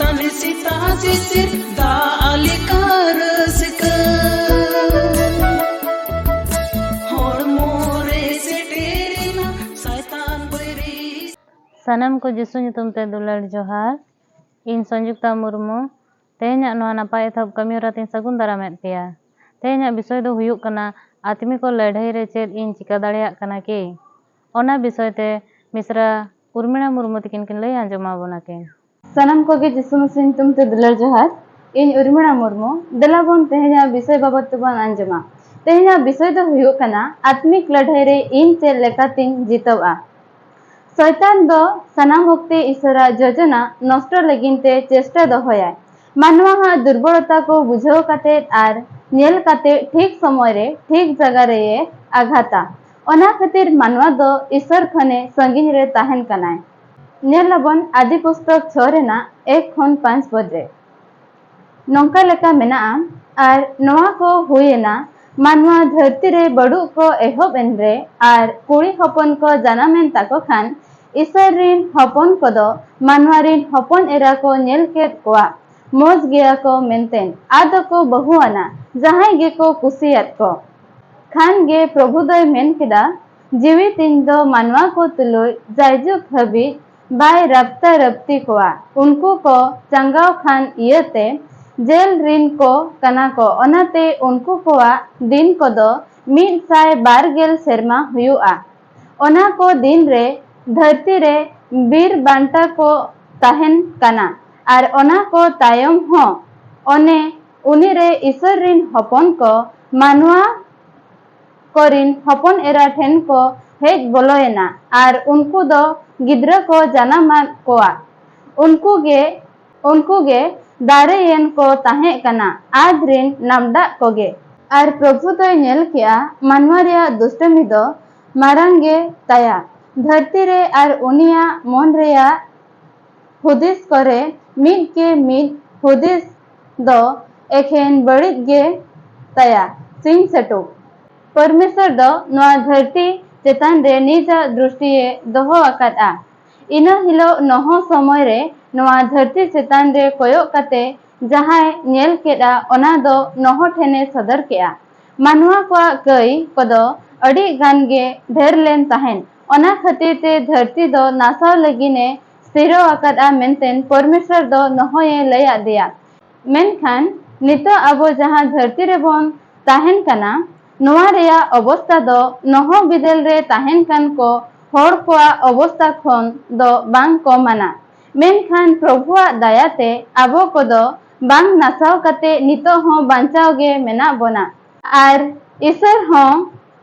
Sani sita sisir da alikar sika hormore seterina saitan boiri Sanam ko Jisu nyutum te dular johar in Sanjukta Murmu tehnya no napay ethab kami ratin sagun daramet pea tehnya bisoy do huyuk kana atmi ko ladhai re ched in chika dareyak kana ki ona bisoy te misra Urmila Murmu tikin kin lay anjoma bonakin Sanam ko ge Jisu Masiih nyutum te dular johar in Urmila Murmu delabon tehnya bisoy babat tubon anjoma tehnya bisoy do huyuk kana atmik ladhai re in ched lekatin jitawa शैतान दो सनाम वक्ते ईश्वरा योजना नष्ट लगिनते चेष्टा दोहयाय मानवा हा दुर्बलता को बुझाव काते आर नेल काते ठीक समय रे ठीक जगह रे आघाता ओना खातिर मानवा दो ईश्वर खने संगिन रे ताहन कनाय नेलबन आदि पुस्तक 6 रेना 1 खन 5 पद रे नोंका लेका मेना आर नोआ को हुएना मानवा धरती रे बड़ू को एहब एनरे आर कुड़ी हपन को जानामेन ताको खान ईश्वर रिन हपन को दो मानवा रिन हपन एरा को नेल केत कोआ मोज गया को मेंटेन आदो को बहुआना जहां गे को कुसियात को खान गे प्रभु दय मेन केदा जीवी तीन दो मानवा को तुलो जायजुक हबी बाय रफ्ता रफ्ती कोआ उनको को चंगाव खान इयते जेल रिन को कना को ओनाते उनको कोआ दिन को दो 112 सेरमा हुआ ओना को दिन रे धरती रे बीर बांटा को ताहन कना आर ओना को तायम हो ओने उनी रे ईश्वर रिन हपन को मानवा कोरिन हपन एरा ठेन को हेज बोलोयना आर उनको दो गिद्र को जानामा कोआ उनको गे दारे येन को ताहे कना आज रिन नामडा कोगे आर प्रभु तो नेल किया मानवा रे दुष्टमी दो मारांगे ताया धरती रे आर उनिया मन रेया हुदिस करे मिद के मिद हुदिस दो एखेन बड़ित गे ताया सिंह सेटो परमेश्वर दो नवा धरती चेतान रे निजा दृष्टि दोहो आकादा इना हिलो नहो समय रे नवा धरती चेतान रे कोयो काते जहाय नेल केदा ओना दो नहो ठेने सदर केया मानवा को कई कदो अड़ी गान गे ढेर लेन ताहेन ओना खातिर ते धरती दो नासाव लगिने स्थिरो आकादा मेंतेन परमेश्वर दो नहोये लय आदिया मेनखान नितो आबो जहां धरती रे बोन ताहेन कना नोआ रेया अवस्था दो नहो बिदेल रे ताहेन कान को होड़ कोआ अवस्था खन दो बांग को माना मेनखान प्रभुआ दायाते आबो को दो बांग नासाव काते नितो हो बांचाव गे मेना बोना आर ईश्वर हो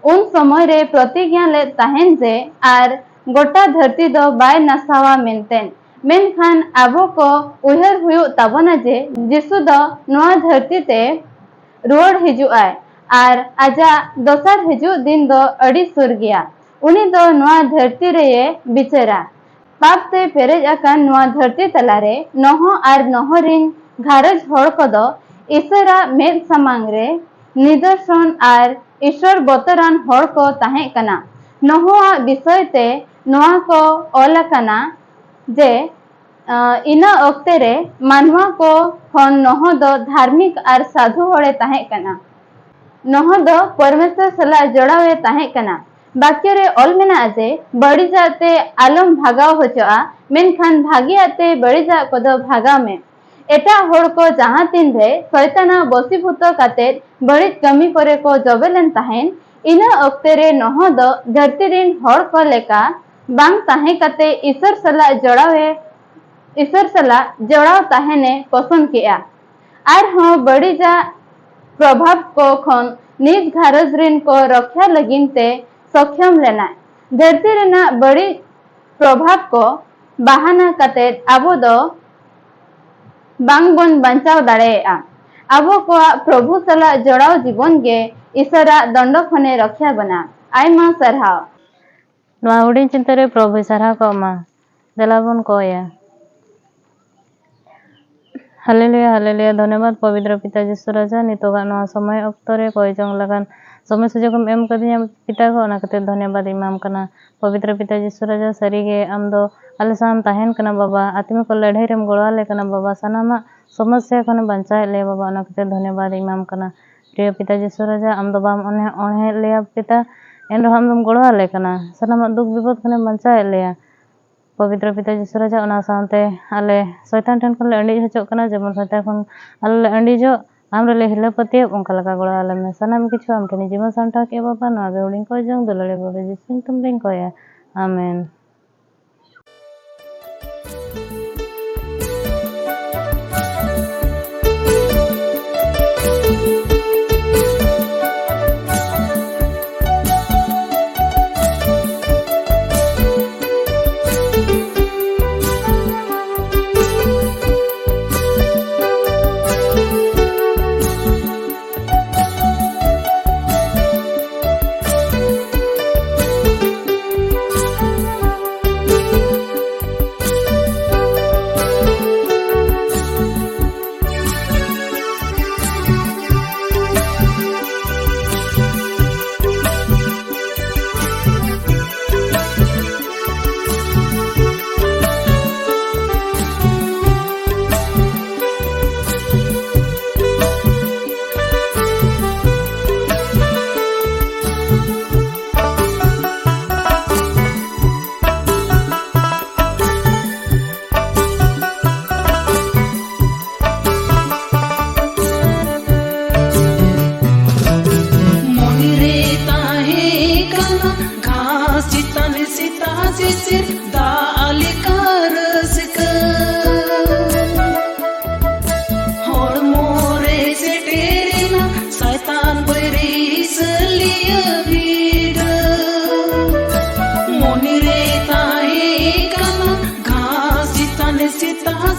उन समय रे प्रतिज्ञा ले ताहेन जे आर गोटा धरती दो बाय नासावा मेनतेन मेनखान आबो को उहर हुयु ताबना जे जिसु दो नोआ धरती ते रुआड़ हिजुआय आर आजा दोसर हिजु दिन दो अड़ी सुर गया उनी दो नोआ धरती रे बिचरा पाप ते पेरेज आकान नोआ धरती तलारे नहो आर नहोरिन घारज होड़ को दो ईश्वरा मेद समांग रे निदर्शन आर ईश्वर बतरान होड़ को ताहे कना नहोआ विषय ते नोआ को ओला कना जे इना ओक्ते रे मानवा को खन नहो दो धार्मिक आर साधु होड़े ताहे कना नहो दो परमेश्वर सला जोड़ावे ताहे कना बाक्य रे ऑल मेना जे बड़ी जाते आलम भागाव होचोआ मेनखान भागी आते बड़ी जा को दो भागा में एटा होड़ को जहां तीन रे शैताना बसीभूत काते बड़ी कमी करे को जबेलन ताहेन इना ओक्ते रे नहो दो धरती रिन होड़ को लेका बांग ताहे काते ईश्वर सला जोड़ाव ताहेने पसंद किया आर हो बड़ी जा प्रभाव को खन निज घारज रिन को रक्षा लगिनते सक्षम लेना धरती रेना बड़ी प्रभाव को बहाना काते आबो दो बांगबन बंचाव दाड़ेया आबो को प्रभु सला जोड़ाव जीवन गे ईश्वरा दंड खने रक्षा बना आयमा सरहाव नोआ हुडिन चिंता रे प्रभु सरहा को मा देलाबन कोया हालेलुया धन्यवाद पवित्र पिता जिसु राजा नितोगा नोआ समय अक्तो रे कोय जंग लगान समय सुजोग एम कदिया पिता को ओना खातिर धन्यवाद इमाम कना पवित्र पिता जिसु राजा सरीगे आम दो आले साम ताहेन कना बाबा आत्मी को लड़ाई रेम गोड़ाले कना बाबा सनामा समस्या खने बंचाए ले बाबा ओना खातिर धन्यवाद इमाम कना प्रिय पिता यीशु राजा आम दो बाम ओणे ले पिता एन हम दम गोड़ाले कना सनामा दुख विपद खने बंचाए ले पवित्र पिता यीशु राजा ओना सामते आले शैतान ठन खन ले अंडी हचो कना जेमन शैतान खन आले अंडी जो आमरे ले हिला पतिय ओंका लगा गोड़ाले में सनाम किछु आम ठनी जीवन सांठा के बाबा नवा बेउडिंग को जंग दुलड़े बाबा यीशु तुम रिंग को या आमेन।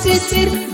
Sisir